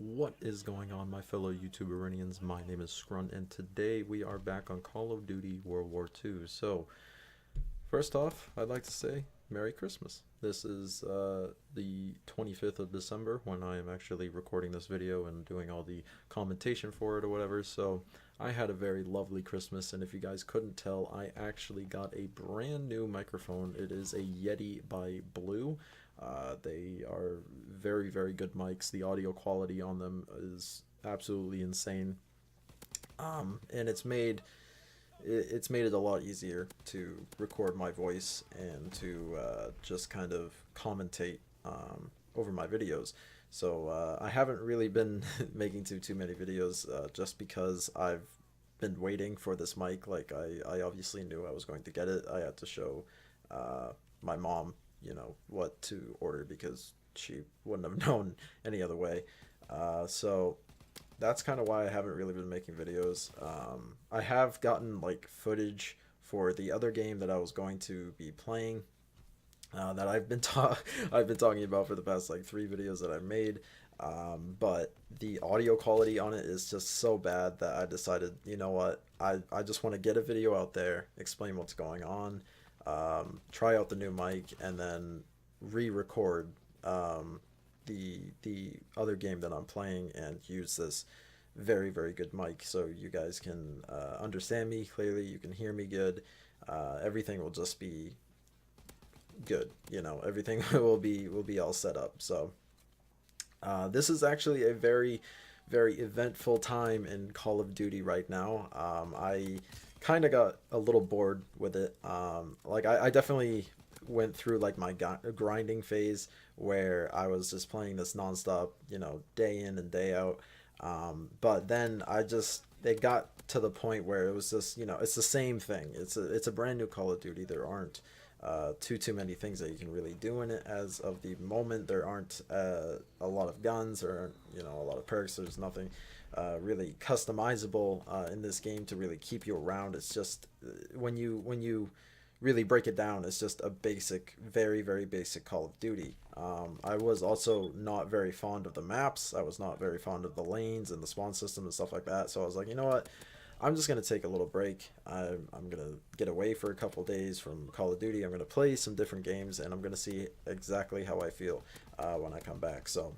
What is going on, my fellow YouTuberians? My name is Scrunt, and today we are back on Call of Duty World War II. So, first off, I'd like to say Merry Christmas. This is the 25th of December when I am actually recording this video and doing all the commentation for it or whatever. So, I had a very lovely Christmas, and if you guys couldn't tell, I actually got a brand new microphone. It is a Yeti by Blue. They are very, very good mics. The audio quality on them is absolutely insane, and it's made it a lot easier to record my voice and to just kind of commentate over my videos. So I haven't really been making too many videos just because I've been waiting for this mic. Like I obviously knew I was going to get it. I had to show my mom, what to order because she wouldn't have known any other way. So that's kind of why I haven't really been making videos. I have gotten like footage for the other game that I was going to be playing, that I've been talking about for the past like 3 videos that I've made. But the audio quality on it is just so bad that I decided, you know what, I just want to get a video out there, explain what's going on, try out the new mic, and then re-record the other game that I'm playing and use this very, very good mic so you guys can understand me clearly, you can hear me good, everything will just be good, everything will be all set up. So this is actually a very, very eventful time in Call of Duty right now. I kind of got a little bored with it. Like I definitely went through like my grinding phase where I was just playing this nonstop, day in and day out. But then it got to the point where it was just, it's the same thing. It's a brand new Call of Duty. There aren't too many things that you can really do in it as of the moment. There aren't a lot of guns or a lot of perks. There's nothing really customizable in this game to really keep you around. It's just when you really break it down, it's just a basic, very, very basic Call of Duty. I was also not very fond of the maps. I was not very fond of the lanes and the spawn system and stuff like that. So I was like, you know what? I'm just going to take a little break. I'm going to get away for a couple days from Call of Duty. I'm going to play some different games, and I'm going to see exactly how I feel when I come back. So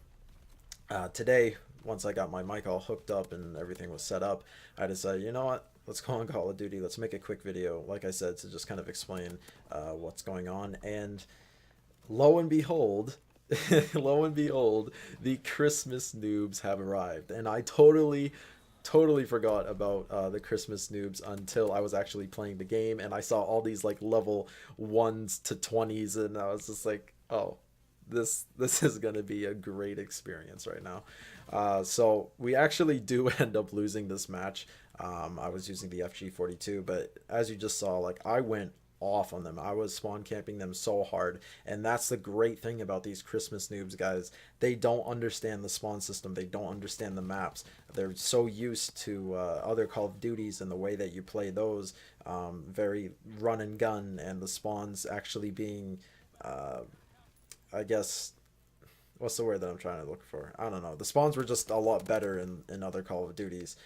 today, once I got my mic all hooked up and everything was set up, I decided, you know what? Let's go on Call of Duty. Let's make a quick video, like I said, to just kind of explain what's going on. And lo and behold, lo and behold, the Christmas noobs have arrived. And I totally forgot about the Christmas noobs until I was actually playing the game and I saw all these like level 1s to 20s, and I was just like, oh, this is gonna be a great experience right now. So we actually do end up losing this match. I was using the FG42, but as you just saw, like I went off on them. I was spawn camping them so hard, and that's the great thing about these Christmas noobs, guys. They don't understand the spawn system. They don't understand the maps. They're so used to other Call of Duties and the way that you play those, very run and gun, and the spawns actually being, I guess, what's the word that I'm trying to look for? I don't know. The spawns were just a lot better in other Call of Duties.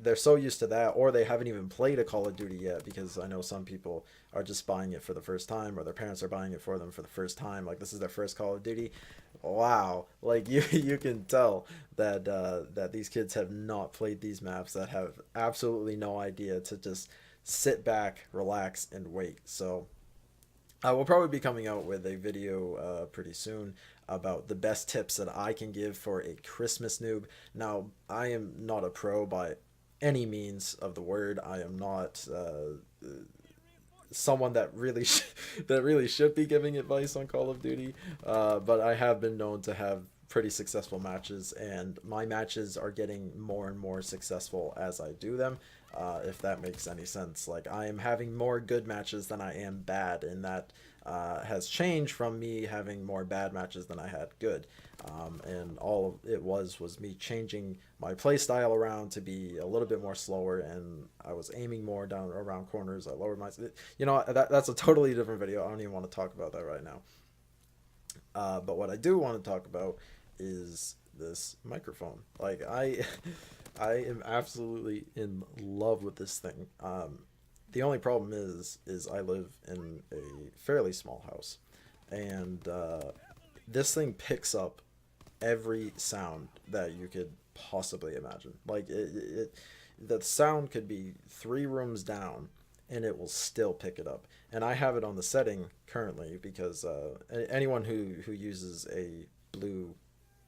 They're so used to that, or they haven't even played a Call of Duty yet, because I know some people are just buying it for the first time, or their parents are buying it for them for the first time. Like this is their first Call of Duty. Wow, like you can tell that that these kids have not played these maps, that have absolutely no idea to just sit back, relax, and wait. So I will probably be coming out with a video pretty soon about the best tips that I can give for a Christmas noob. Now, I am not a pro by any means of the word. I am not someone that really that really should be giving advice on Call of Duty, but I have been known to have pretty successful matches, and my matches are getting more and more successful as I do them. If that makes any sense. Like I am having more good matches than I am bad, and that has changed from me having more bad matches than I had good. And all it was me changing my play style around to be a little bit more slower, and I was aiming more down around corners. I lowered my, that's a totally different video. I don't even want to talk about that right now. But what I do want to talk about is this microphone. Like I am absolutely in love with this thing. The only problem is I live in a fairly small house, and this thing picks up every sound that you could possibly imagine. Like the sound could be 3 rooms down, and it will still pick it up. And I have it on the setting currently because anyone who uses a Blue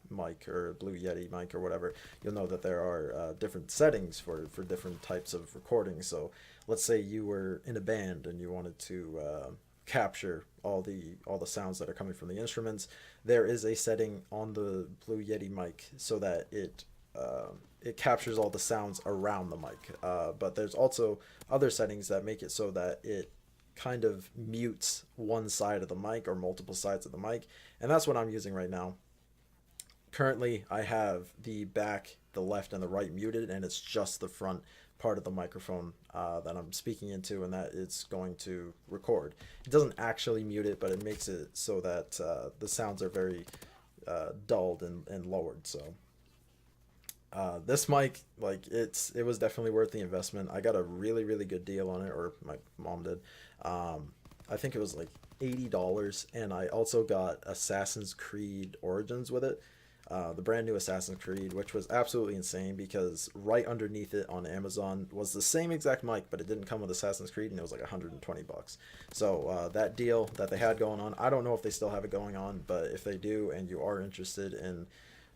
mic or Blue Yeti mic or whatever, you'll know that there are different settings for different types of recording. So let's say you were in a band and you wanted to capture all the sounds that are coming from the instruments. There is a setting on the Blue Yeti mic so that it captures all the sounds around the mic. But there's also other settings that make it so that it kind of mutes one side of the mic or multiple sides of the mic, and that's what I'm using right now. Currently, I have the back, the left, and the right muted, and it's just the front part of the microphone that I'm speaking into and that it's going to record. It doesn't actually mute it, but it makes it so that the sounds are very dulled and lowered. So this mic, like it was definitely worth the investment. I got a really really good deal on it, or my mom did. I think it was like $80, and I also got Assassin's Creed Origins with it, the brand new Assassin's Creed, which was absolutely insane because right underneath it on Amazon was the same exact mic, but it didn't come with Assassin's Creed, and it was like $120. So that deal that they had going on, I don't know if they still have it going on, but if they do, and you are interested in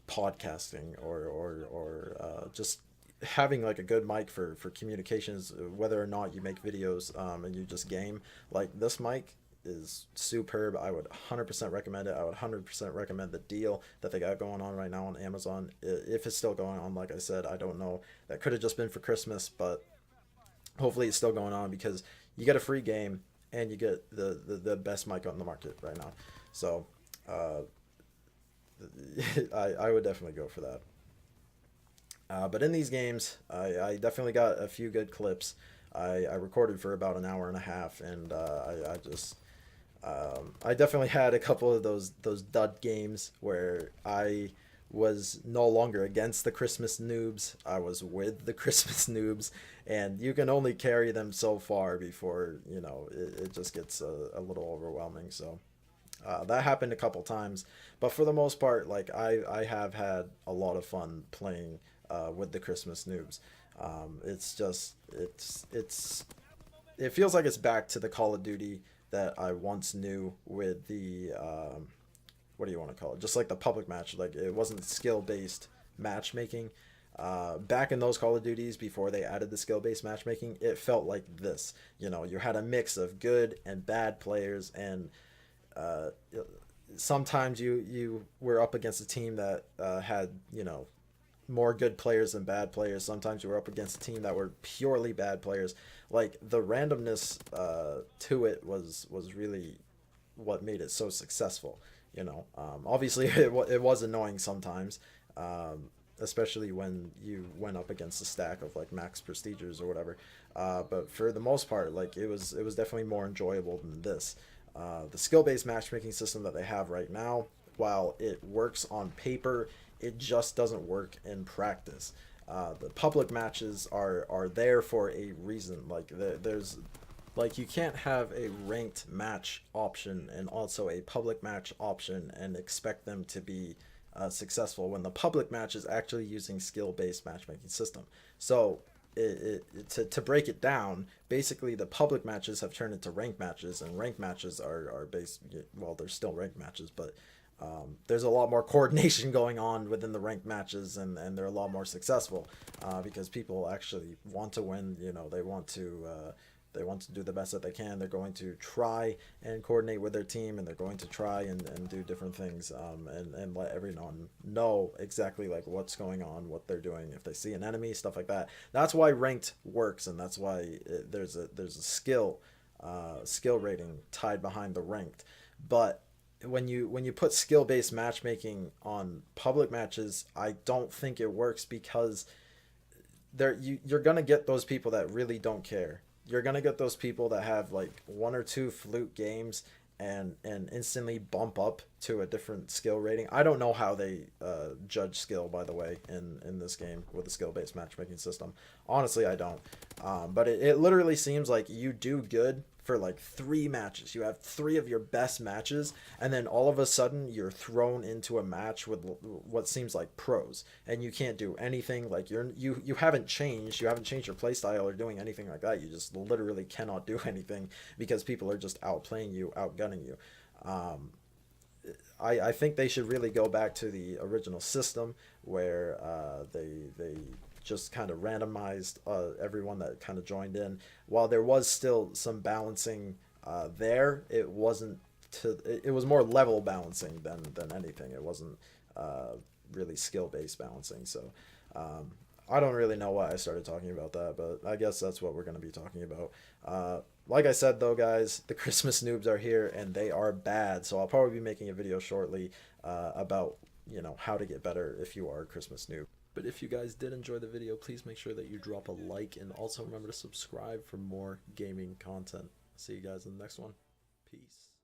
podcasting or just having like a good mic for communications, whether or not you make videos and you just game, like this mic is superb. I would 100% recommend it. I would 100% recommend the deal that they got going on right now on Amazon. If it's still going on, like I said, I don't know. That could have just been for Christmas, but hopefully it's still going on because you get a free game and you get the best mic on the market right now. So I would definitely go for that. But in these games, I definitely got a few good clips. I recorded for about an hour and a half, and I just I definitely had a couple of those dud games where I was no longer against the Christmas noobs. I was with the Christmas noobs, and you can only carry them so far before it just gets little overwhelming. So that happened a couple times, but for the most part, like I have had a lot of fun playing with the Christmas noobs. It's just it feels like it's back to the Call of Duty that I once knew with the what do you want to call it? Just like the public match, like it wasn't skill based matchmaking. Back in those Call of Duties before they added the skill based matchmaking, it felt like this. You had a mix of good and bad players, and uh, sometimes you were up against a team that had more good players than bad players. Sometimes you were up against a team that were purely bad players. Like the randomness to it was really what made it so successful. Obviously it was annoying sometimes, especially when you went up against a stack of like max prestigers or whatever. But for the most part, like it was definitely more enjoyable than this. The skill-based matchmaking system that they have right now, while it works on paper, it just doesn't work in practice. The public matches are there for a reason. Like there's like you can't have a ranked match option and also a public match option and expect them to be successful when the public match is actually using skill-based matchmaking system. So to break it down, basically the public matches have turned into ranked matches, and ranked matches are based, well, they're still ranked matches, but there's a lot more coordination going on within the ranked matches, and they're a lot more successful because people actually want to win. They want to do the best that they can. They're going to try and coordinate with their team, and they're going to try and do different things, and let everyone know exactly like what's going on, what they're doing, if they see an enemy, stuff like that. That's why ranked works, and that's why there's a skill rating tied behind the ranked. But when you put skill based matchmaking on public matches, I don't think it works because you're gonna get those people that really don't care. You're gonna get those people that have like one or two fluke games, and instantly bump up to a different skill rating. I don't know how they judge skill, by the way, in this game with the skill-based matchmaking system. Honestly, I don't. But it literally seems like you do good for like 3 matches. You have 3 of your best matches, and then all of a sudden you're thrown into a match with what seems like pros, and you can't do anything. Like you haven't changed. You haven't changed your playstyle or doing anything like that. You just literally cannot do anything because people are just outplaying you, outgunning you. Um, I think they should really go back to the original system where they just kind of randomized everyone that kind of joined in. While there was still some balancing there, it wasn't it was more level balancing than anything. It wasn't really skill based balancing. So um, I don't really know why I started talking about that, but I guess that's what we're going to be talking about. Like I said, though, guys, the Christmas noobs are here and they are bad. So I'll probably be making a video shortly about how to get better if you are a Christmas noob. But if you guys did enjoy the video, please make sure that you drop a like and also remember to subscribe for more gaming content. See you guys in the next one. Peace.